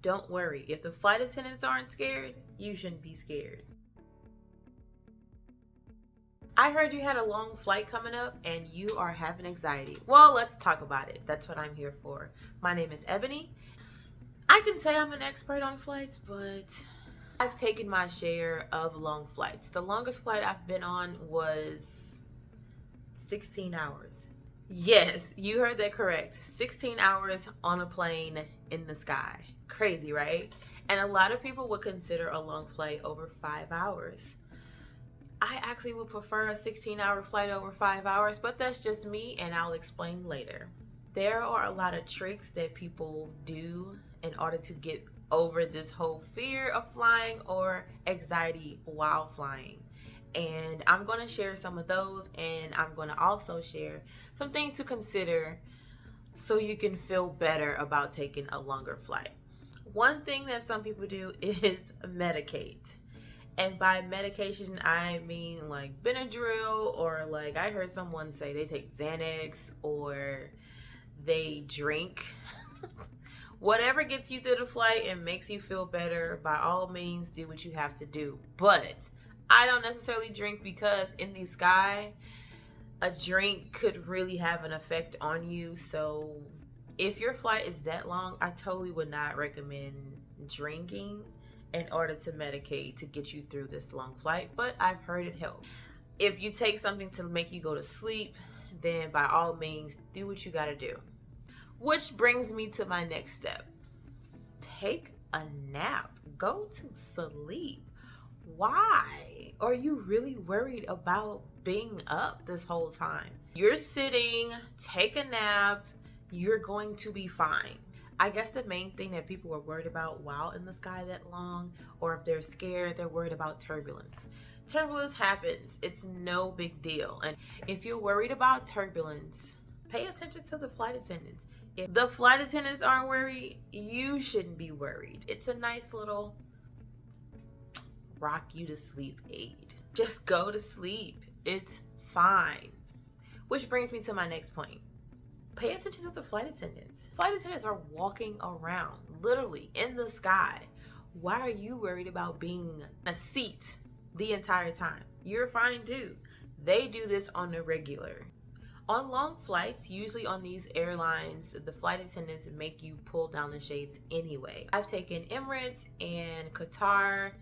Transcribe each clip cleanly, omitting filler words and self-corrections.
Don't worry. If the flight attendants aren't scared, you shouldn't be scared. I heard you had a long flight coming up and you are having anxiety. Well, let's talk about it. That's what I'm here for. My name is Ebony. I can say I'm an expert on flights, but I've taken my share of long flights. The longest flight I've been on was 16 hours. Yes, you heard that correct. 16 hours on a plane in the sky. Crazy, right? And a lot of people would consider a long flight over 5 hours. I actually would prefer a 16-hour flight over 5 hours, but that's just me, and I'll explain later. There are a lot of tricks that people do in order to get over this whole fear of flying or anxiety while flying. And I'm going to share some of those, and I'm going to also share some things to consider so you can feel better about taking a longer flight. One thing that some people do is medicate. And by medication, I mean like Benadryl, or like I heard someone say they take Xanax, or they drink. Whatever gets you through the flight and makes you feel better, by all means, do what you have to do. But I don't necessarily drink, because in the sky, a drink could really have an effect on you. So if your flight is that long, I totally would not recommend drinking in order to medicate to get you through this long flight, but I've heard it help. If you take something to make you go to sleep, then by all means, do what you gotta do. Which brings me to my next step. Take a nap. Go to sleep. Why are you really worried about being up this whole time? You're sitting, take a nap, you're going to be fine. I guess the main thing that people are worried about while in the sky that long, or if they're scared, they're worried about turbulence. Turbulence happens. It's no big deal. And if you're worried about turbulence, pay attention to the flight attendants. If the flight attendants aren't worried, you shouldn't be worried. It's a nice little rock you to sleep aid. Just go to sleep. It's fine. Which brings me to my next point. Pay attention to the flight attendants. Flight attendants are walking around, literally in the sky. Why are you worried about being in a seat the entire time? You're fine too. They do this on the regular. On long flights, usually on these airlines, the flight attendants make you pull down the shades anyway. I've taken Emirates and Qatar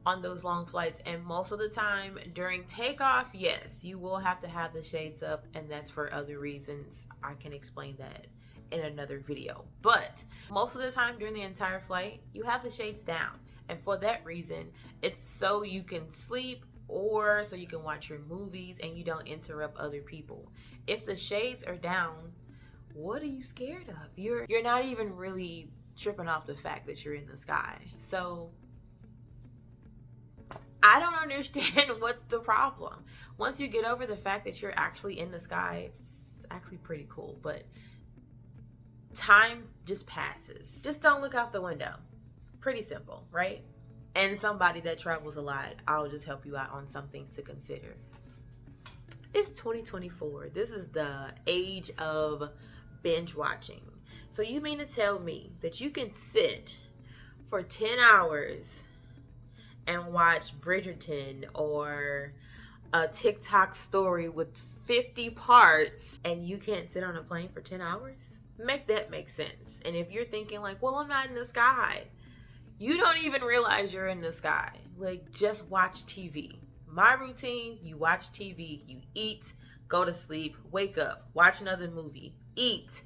on those long flights, and most of the time during takeoff, yes, you will have to have the shades up, and that's for other reasons. I can explain that in another video. But most of the time during the entire flight, you have the shades down, and for that reason, it's so you can sleep or so you can watch your movies and you don't interrupt other people. If the shades are down, what are you scared of? You're not even really tripping off the fact that you're in the sky. So I don't understand what's the problem. Once you get over the fact that you're actually in the sky, it's actually pretty cool, but time just passes. Just don't look out the window. Pretty simple, right? And somebody that travels a lot, I'll just help you out on some things to consider. It's 2024. This is the age of binge watching. So you mean to tell me that you can sit for 10 hours and watch Bridgerton or a TikTok story with 50 parts and you can't sit on a plane for 10 hours? Make that make sense. And if you're thinking like, well, I'm not in the sky, you don't even realize you're in the sky. Like, just watch TV. My routine, you watch TV, you eat, go to sleep, wake up, watch another movie, eat,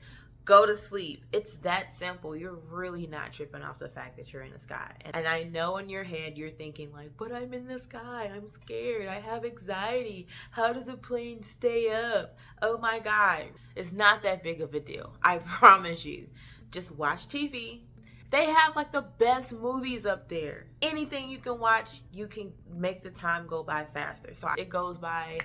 go to sleep. It's that simple. You're really not tripping off the fact that you're in the sky. And I know in your head you're thinking like, but I'm in the sky. I'm scared. I have anxiety. How does a plane stay up? Oh my God. It's not that big of a deal. I promise you. Just watch TV. They have like the best movies up there. Anything you can watch, you can make the time go by faster. So it goes by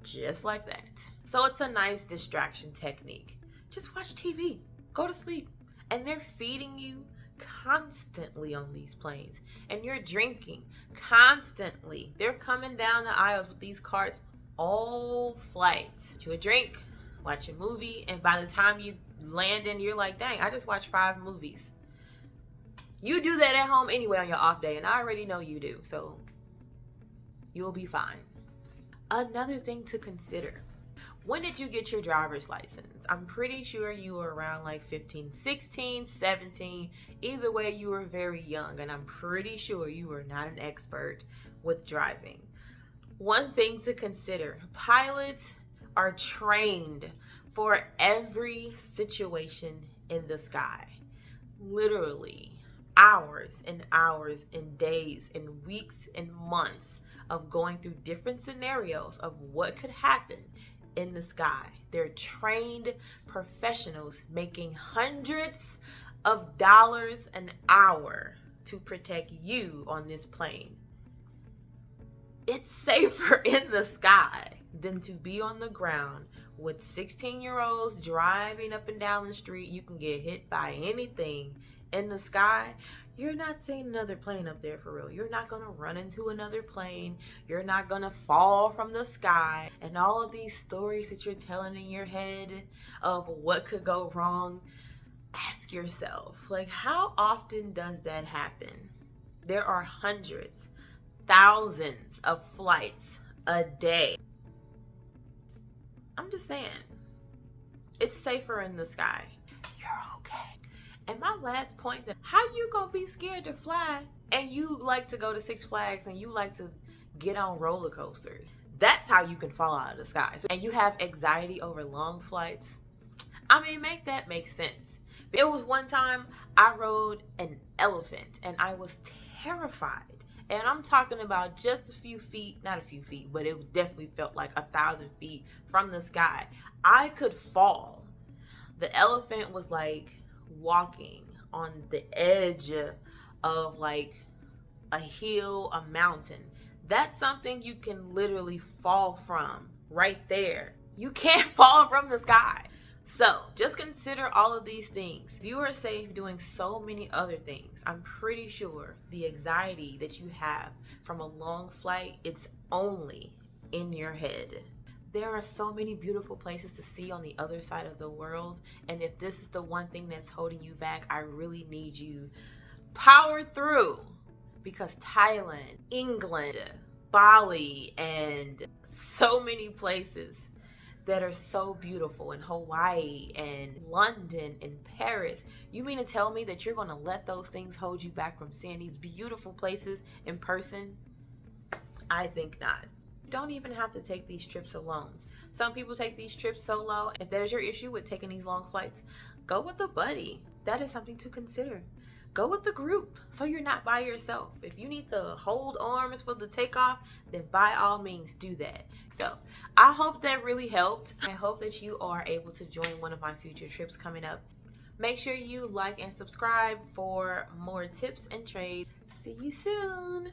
just like that. So it's a nice distraction technique. Just watch TV, go to sleep. And they're feeding you constantly on these planes. And you're drinking constantly. They're coming down the aisles with these carts all flight. To a drink, watch a movie, and by the time you land in, you're like, dang, I just watched 5 movies. You do that at home anyway on your off day, and I already know you do, so you'll be fine. Another thing to consider: when did you get your driver's license? I'm pretty sure you were around like 15, 16, 17. Either way, you were very young, and I'm pretty sure you were not an expert with driving. One thing to consider: pilots are trained for every situation in the sky. Literally hours and hours and days and weeks and months of going through different scenarios of what could happen in the sky. They're trained professionals making hundreds of dollars an hour to protect you on this plane. It's safer in the sky than to be on the ground with 16-year-olds driving up and down the street. You can get hit by anything. In the sky, you're not seeing another plane up there for real. You're not going to run into another plane. You're not going to fall from the sky. And all of these stories that you're telling in your head of what could go wrong, ask yourself, like, how often does that happen? There are hundreds, thousands of flights a day. I'm just saying, it's safer in the sky. You're okay. And my last point, that how you gonna be scared to fly and you like to go to Six Flags and you like to get on roller coasters? That's how you can fall out of the sky. And you have anxiety over long flights. I mean, make that make sense. It was one time I rode an elephant and I was terrified. And I'm talking about just a few feet, not a few feet, but it definitely felt like 1,000 feet from the sky. I could fall. The elephant was like walking on the edge of like a hill, a mountain. That's something you can literally fall from right there. You can't fall from the sky. So just consider all of these things. If you are safe doing so many other things, I'm pretty sure the anxiety that you have from a long flight, it's only in your head. There are so many beautiful places to see on the other side of the world. And if this is the one thing that's holding you back, I really need you power through, because Thailand, England, Bali, and so many places that are so beautiful, in Hawaii and London and Paris. You mean to tell me that you're going to let those things hold you back from seeing these beautiful places in person? I think not. You don't even have to take these trips alone. Some people take these trips solo. If that is your issue with taking these long flights, go with a buddy. That is something to consider. Go with the group so you're not by yourself. If you need to hold arms for the takeoff, then by all means do that. So I hope that really helped. I hope that you are able to join one of my future trips coming up. Make sure you like and subscribe for more tips and trades. See you soon.